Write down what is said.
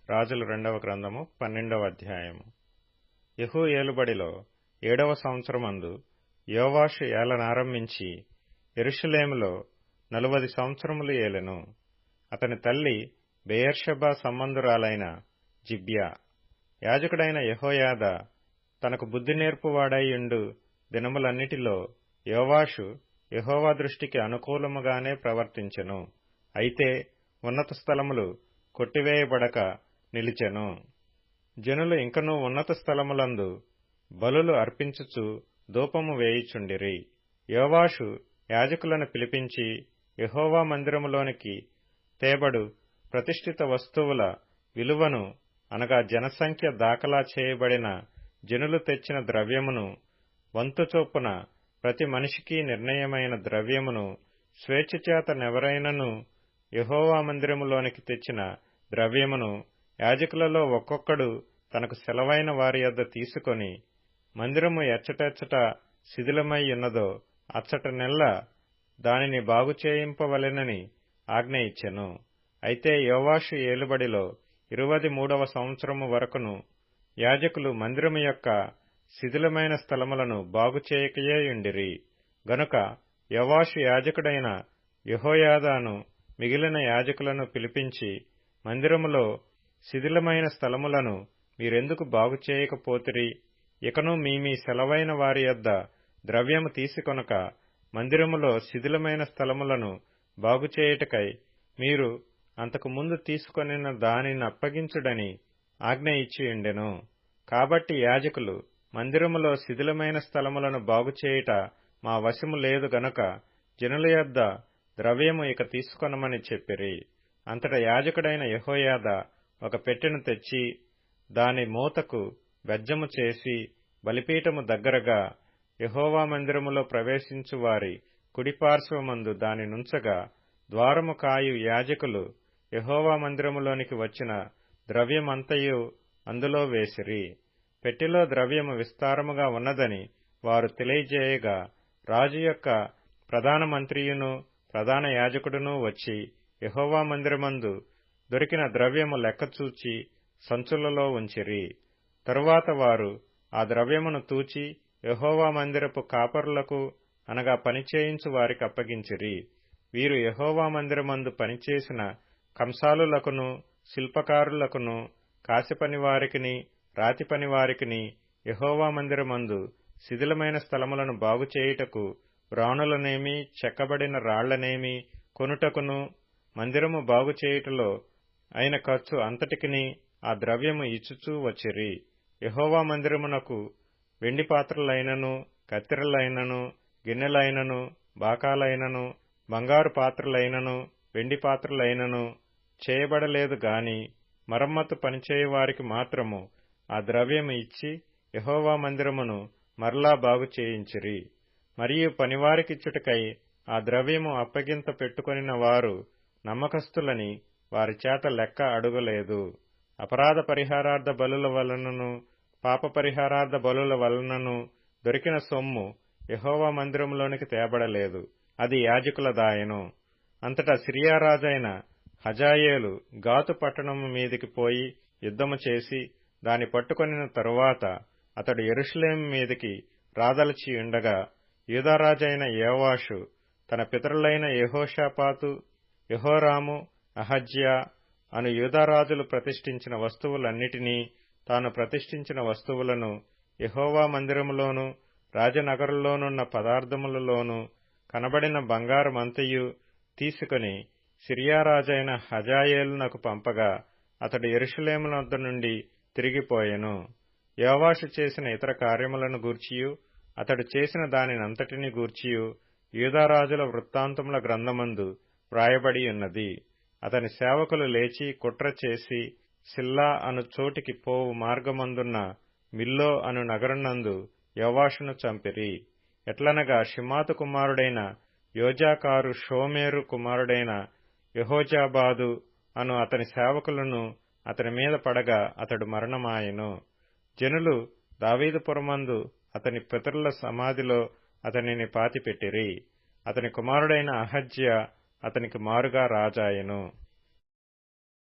రాజుల 2వ గ్రంథము 12వ అధ్యాయము. యెహూ ఏలుబడిలో 7వ సంవత్సరమందు యోవాషు ఏలనారంభించి యెరూషలేములో 40 సంవత్సరములు ఏలెను. అతని తల్లి బెయేర్షెబా సంబంధురాలైన జిబ్యా. యాజకుడైన యెహోయాదా తనకు బుద్ధి నేర్పువాడైయుండు దినములన్నిటిలో యోవాషు యెహోవా దృష్టికి అనుకూలముగానే ప్రవర్తించెను. అయితే ఉన్నత స్థలములు కొట్టివేయబడక నిలిచెను. జనులు ఇంకనూ ఉన్నత స్థలములందు బలులు అర్పించుచు ధూపము వేయుచుండిరి. యోవాషు యాజకులను పిలిపించి యెహోవా మందిరములోనికి తేబడు ప్రతిష్ఠిత వస్తువుల విలువను, అనగా జనసంఖ్య దాఖలా చేయబడిన జనులు తెచ్చిన ద్రవ్యమును, వంతు చొప్పున ప్రతి మనిషికి నిర్ణయమైన ద్రవ్యమును, స్వేచ్ఛచేతనెవరైనను యెహోవా మందిరములోనికి తెచ్చిన ద్రవ్యమును యాజకులలో ఒక్కొక్కడు తనకు సెలవైన వారి యొద్ద తీసుకొని, మందిరము ఎచ్చటెచ్చట శిథిలమై ఉన్నదో అచ్చటనెల్ల దానిని బాగుచేయింపవలెనని ఆజ్ఞ ఇచ్చెను. అయితే యోవాషు ఏలుబడిలో 23వ సంవత్సరము వరకును యాజకులు మందిరము యొక్క శిథిలమైన స్థలములను బాగుచేయకయేయుండిరి. గనుక యోవాషు యాజకుడైన యెహోయాదాను మిగిలిన యాజకులను పిలిపించి, మందిరములో శిథిలమైన స్థలములను మీరెందుకు బాగుచేయకపోతిరి? ఇకను మీ సెలవైన వారి యొద్ద ద్రవ్యము తీసుకొనక మందిరములో శిథిలమైన స్థలములను బాగుచేయుటకై మీరు అంతకు ముందు తీసుకొనిన దానినప్పగించుడని ఆజ్ఞ ఇచ్చియుండెను. కాబట్టి యాజకులు, మందిరములో శిథిలమైన స్థలములను బాగుచేయుట మా వశము లేదు గనుక జనుల యొద్ద ద్రవ్యము ఇక తీసుకొనమని చెప్పిరి. అంతటా యాజకుడైన యెహోయాదా ఒక పెట్టెను తెచ్చి దాని మూతకు బెజ్జము చేసి బలిపీఠము దగ్గరగా యెహోవా మందిరములో ప్రవేశించు వారి కుడిపార్శ్వమందు దాని నుంచగా, ద్వారము కాయు యాజకులు యెహోవా మందిరములోనికి వచ్చిన ద్రవ్యమంతయు అందులో వేసిరి. పెట్టెలో ద్రవ్యము విస్తారముగా ఉన్నదని వారు తెలియజేయగా, రాజు యొక్క ప్రధాన మంత్రియును ప్రధాన యాజకుడును వచ్చి యెహోవా మందిరమందు దొరికిన ద్రవ్యము లెక్కచూచి సంచులలో ఉంచిరి. తరువాత వారు ఆ ద్రవ్యమును తూచి యెహోవా మందిరపు కాపరులకు, అనగా పనిచేయించు వారికి అప్పగించిరి. వీరు యెహోవా మందిరమందు పనిచేసిన కంసాలులకును, శిల్పకారులకును, కాసిపనివారికిని, రాతిపనివారికిని యెహోవా మందిరమందు శిథిలమైన స్థలములను బాగుచేయుటకు బ్రాణులనేమి, చెక్కబడిన రాళ్లనేమి కొనుటకును, మందిరము బాగుచేయుటలో అయిన ఖర్చు అంతటికిని ఆ ద్రవ్యము ఇచ్చుచూ వచ్చిరి. యెహోవా మందిరమునకు వెండి పాత్రలైనను, కత్తెరలైనను, గిన్నెలైనను, బాకాలైనను, బంగారు పాత్రలైనను, వెండి పాత్రలైనను చేయబడలేదు గాని మరమ్మత్తు పనిచేయువారికి మాత్రము ఆ ద్రవ్యము ఇచ్చి యెహోవా మందిరమును మరలా బాగు చేయించిరి. మరియు పనివారికిచ్చుటకై ఆ ద్రవ్యము అప్పగింత పెట్టుకొనిన వారు నమ్మకస్తులని వారి చేత లెక్క అడుగలేదు. అపరాధ పరిహారార్థ బలుల వలనను, పాప పరిహారార్థ బలుల వలనను దొరికిన సొమ్ము యెహోవా మందిరములోనికి తేబడలేదు. అది యాజకులదాయెను. అంతటా సిరియా రాజైన హజాయేలు గాతు పట్టణము మీదికి పోయి యుద్ధము చేసి దాని పట్టుకొనిన తరువాత అతడు యెరూషలేము మీదికి రాదలచియుండగా, యూదారాజైన యోవాషు తన పితరులైన యెహోషాపాతు, యెహోరాము, అహజ్యా అను యూదారాజులు ప్రతిష్ఠించిన వస్తువులన్నిటినీ, తాను ప్రతిష్ఠించిన వస్తువులను, యెహోవా మందిరములోను రాజనగరులోనున్న పదార్థములలోను కనబడిన బంగారమంతయు తీసుకుని సిరియా రాజైన హజాయేలునకు పంపగా, అతడు యెరూషలేమునొద్ద నుండి తిరిగిపోయెను. యోవాషు చేసిన ఇతర కార్యములను గూర్చియు, అతడు చేసిన దానినంతటిని గూర్చియు యూదారాజుల వృత్తాంతముల గ్రంథమందు వ్రాయబడి ఉన్నది. అతని సేవకులు లేచి కుట్ర చేసి సిల్లా అను చోటికి పోవు మార్గమందున్న మిల్లో అను నగరునందు యోవాషును చంపిరి. ఎట్లనగా షిమాతు కుమారుడైన యోజాకారు షోమేరు కుమారుడైన యెహోజాబాదు అను అతని సేవకులను అతని మీద పడగా అతడు మరణమాయెను. జనులు దావీదుపురమందు అతని పితరుల సమాధిలో అతనిని పాతిపెట్టిరి. అతని కుమారుడైన అహజ్యా అతనికి మారుగా రాజాయెను.